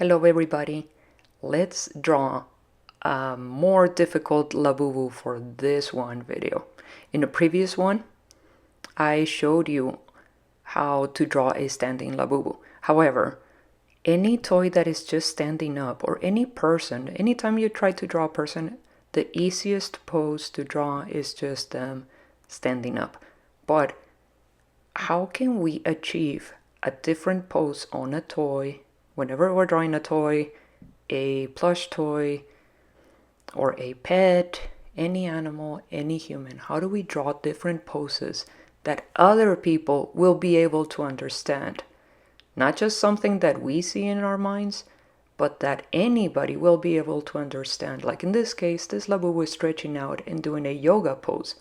Hello everybody, let's draw a more difficult Labubu for this one video. In the previous one, I showed you how to draw a standing Labubu. However, any toy that is just standing up or any person, anytime you try to draw a person, the easiest pose to draw is just them standing up. But how can we achieve a different pose on a toy whenever we're drawing a toy, a plush toy, or a pet, any animal, any human? How do we draw different poses that other people will be able to understand? Not just something that we see in our minds, but that anybody will be able to understand. Like in this case, this Labubu is stretching out and doing a yoga pose.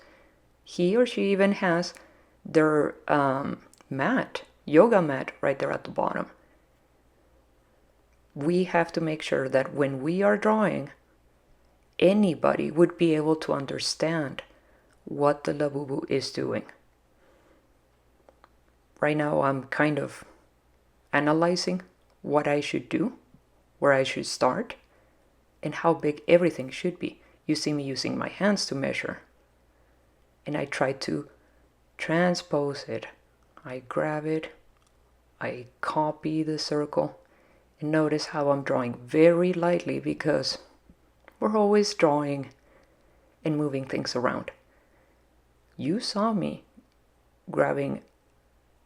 He or she even has their yoga mat right there at the bottom. We have to make sure that when we are drawing, anybody would be able to understand what the Labubu is doing. Right now I'm kind of analyzing what I should do, where I should start, and how big everything should be. You see me using my hands to measure, and I try to transpose it. I grab it, I copy the circle, and notice how I'm drawing very lightly because we're always drawing and moving things around. You saw me grabbing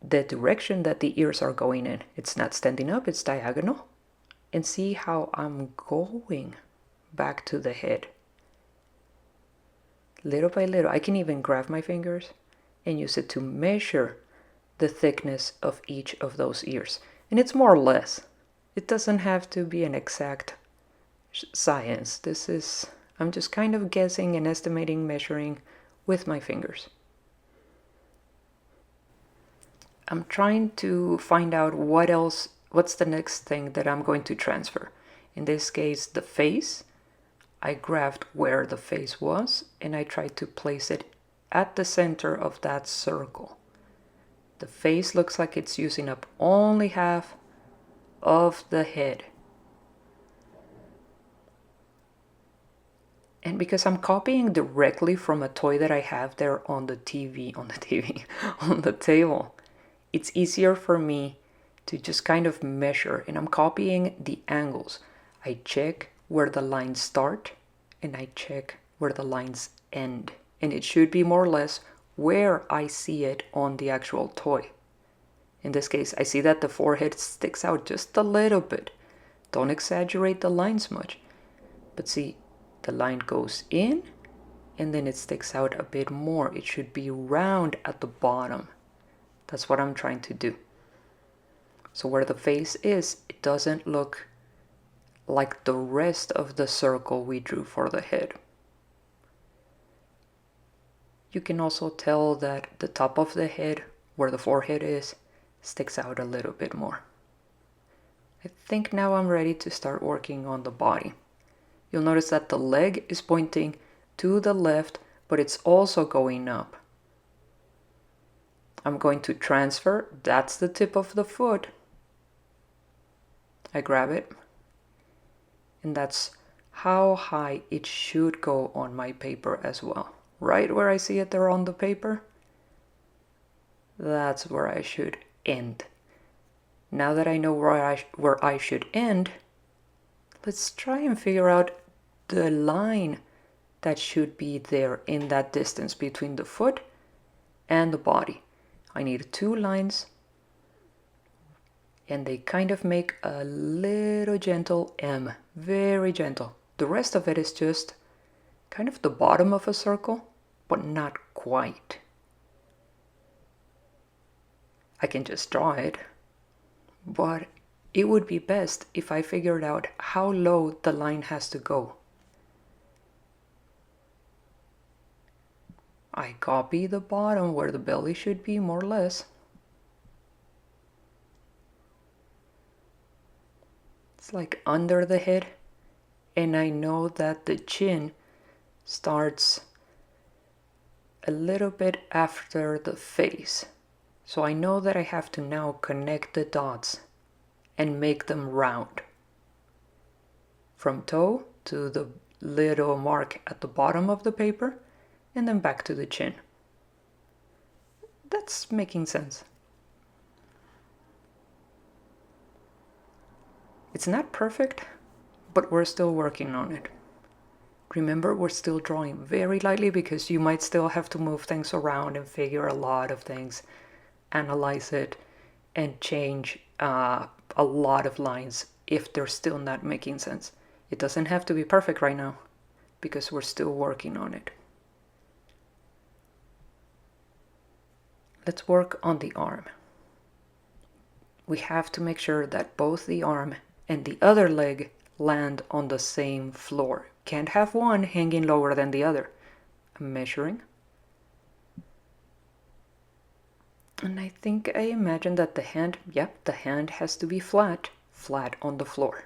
the direction that the ears are going in. It's not standing up, it's diagonal. And see how I'm going back to the head. Little by little, I can even grab my fingers and use it to measure the thickness of each of those ears. And it's more or less. It doesn't have to be an exact science. I'm just kind of guessing and estimating, measuring with my fingers. I'm trying to find out what's the next thing that I'm going to transfer. In this case, the face. I grabbed where the face was and I tried to place it at the center of that circle. The face looks like it's using up only half of the head. And because I'm copying directly from a toy that I have there on the table, it's easier for me to just kind of measure, and I'm copying the angles. I check where the lines start and I check where the lines end. And it should be more or less where I see it on the actual toy. In this case, I see that the forehead sticks out just a little bit. Don't exaggerate the lines much. But see, the line goes in and then it sticks out a bit more. It should be round at the bottom. That's what I'm trying to do. So where the face is, it doesn't look like the rest of the circle we drew for the head. You can also tell that the top of the head, where the forehead is, sticks out a little bit more. I think now I'm ready to start working on the body. You'll notice that the leg is pointing to the left, but it's also going up. I'm going to transfer, that's the tip of the foot. I grab it, and that's how high it should go on my paper as well. Right where I see it there on the paper, that's where I should end. Now that I know where I should end, let's try and figure out the line that should be there in that distance between the foot and the body. I need two lines, and they kind of make a little gentle M, very gentle. The rest of it is just kind of the bottom of a circle, but not quite. I can just draw it, but it would be best if I figured out how low the line has to go. I copy the bottom where the belly should be, more or less. It's like under the head, and I know that the chin starts a little bit after the face. So I know that I have to now connect the dots and make them round. from toe to the little mark at the bottom of the paper, and then back to the chin. That's making sense. It's not perfect, but we're still working on it. Remember, we're still drawing very lightly because you might still have to move things around and figure a lot of things, analyze it, and change a lot of lines if they're still not making sense. It doesn't have to be perfect right now because we're still working on it. Let's work on the arm. We have to make sure that both the arm and the other leg land on the same floor. Can't have one hanging lower than the other. I'm measuring. And I think I imagine that the hand has to be flat on the floor.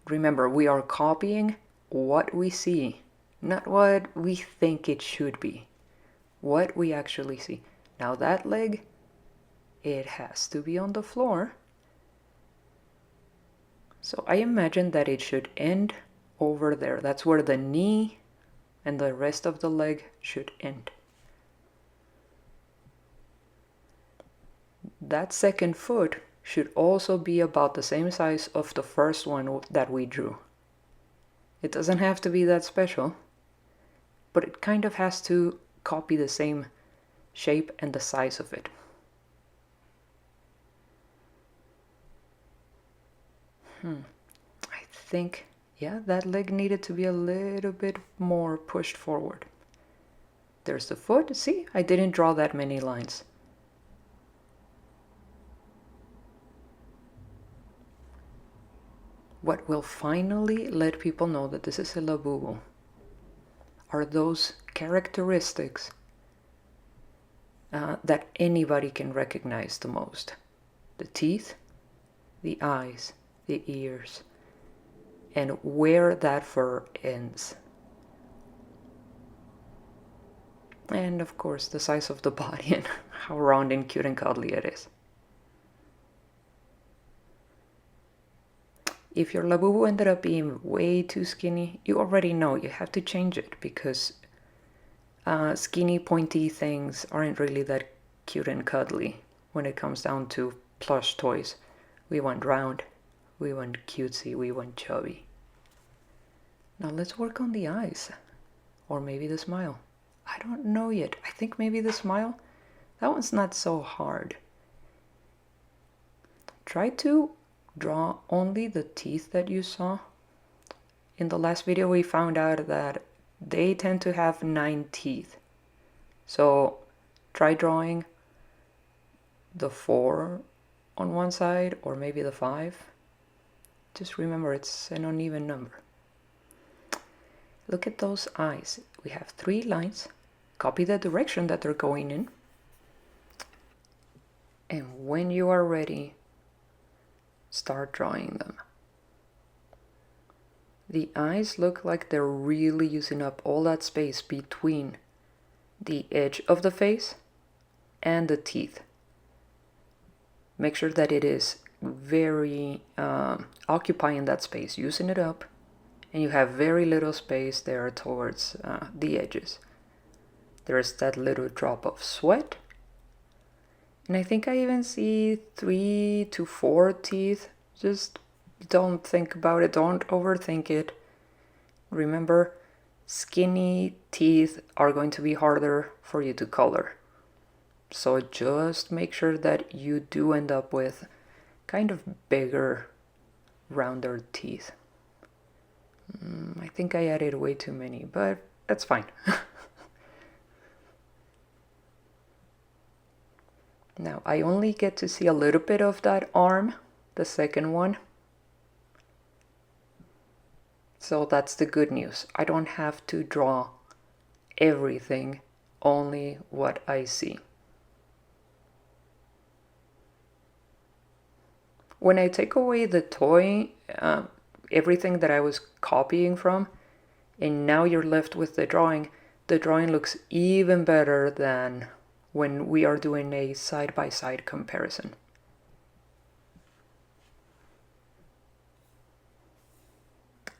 Remember, we are copying what we see, not what we think it should be. What we actually see. Now that leg, it has to be on the floor. So I imagine that it should end over there. That's where the knee and the rest of the leg should end. That second foot should also be about the same size of the first one that we drew. It doesn't have to be that special, but it kind of has to copy the same shape and the size of it. I think, that leg needed to be a little bit more pushed forward. There's the foot. See, I didn't draw that many lines. What will finally let people know that this is a Labubu are those characteristics that anybody can recognize the most. The teeth, the eyes, the ears, and where that fur ends. And of course the size of the body and how round and cute and cuddly it is. If your Labubu ended up being way too skinny, you already know you have to change it because skinny pointy things aren't really that cute and cuddly when it comes down to plush toys. We want round, we want cutesy, we want chubby. Now let's work on the eyes, or maybe the smile. I don't know yet. I think maybe the smile. That one's not so hard. Try to draw only the teeth that you saw. In the last video we found out that they tend to have 9 teeth. So try drawing the 4 on one side or maybe the 5. Just remember it's an uneven number. Look at those eyes. We have 3 lines. Copy the direction that they're going in. And when you are ready, start drawing them. The eyes look like they're really using up all that space between the edge of the face and the teeth. Make sure that it is very occupying that space, using it up, and you have very little space there towards the edges. There's that little drop of sweat, and I think I even see 3 to 4 teeth. Just don't think about it, don't overthink it. Remember, skinny teeth are going to be harder for you to color. So just make sure that you do end up with kind of bigger, rounder teeth. I think I added way too many, but that's fine. Now I only get to see a little bit of that arm, the second one. So that's the good news. I don't have to draw everything, only what I see. When I take away the toy, everything that I was copying from, and now you're left with the drawing looks even better than when we are doing a side-by-side comparison.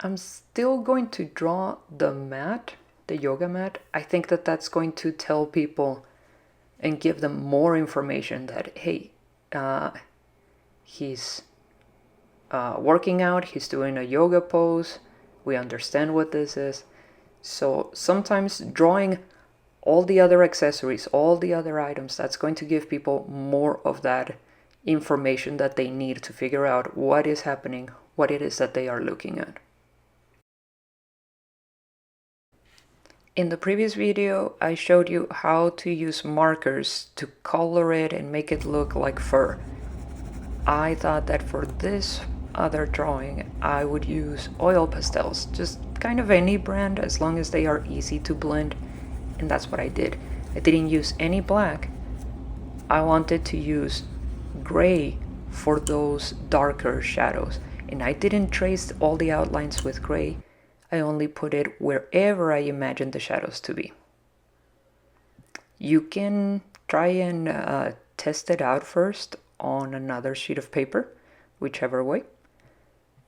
I'm still going to draw the mat, the yoga mat. I think that that's going to tell people and give them more information that, hey, he's working out, he's doing a yoga pose, we understand what this is. So sometimes drawing all the other accessories, all the other items, that's going to give people more of that information that they need to figure out what is happening, what it is that they are looking at. In the previous video, I showed you how to use markers to color it and make it look like fur. I thought that for this other drawing, I would use oil pastels, just kind of any brand as long as they are easy to blend. And that's what I did. I didn't use any black. I wanted to use gray for those darker shadows. And I didn't trace all the outlines with gray. I only put it wherever I imagined the shadows to be. You can try and test it out first on another sheet of paper, whichever way.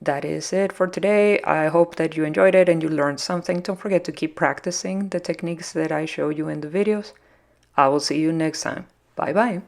That is it for today. I hope that you enjoyed it and you learned something. Don't forget to keep practicing the techniques that I show you in the videos. I will see you next time. Bye bye.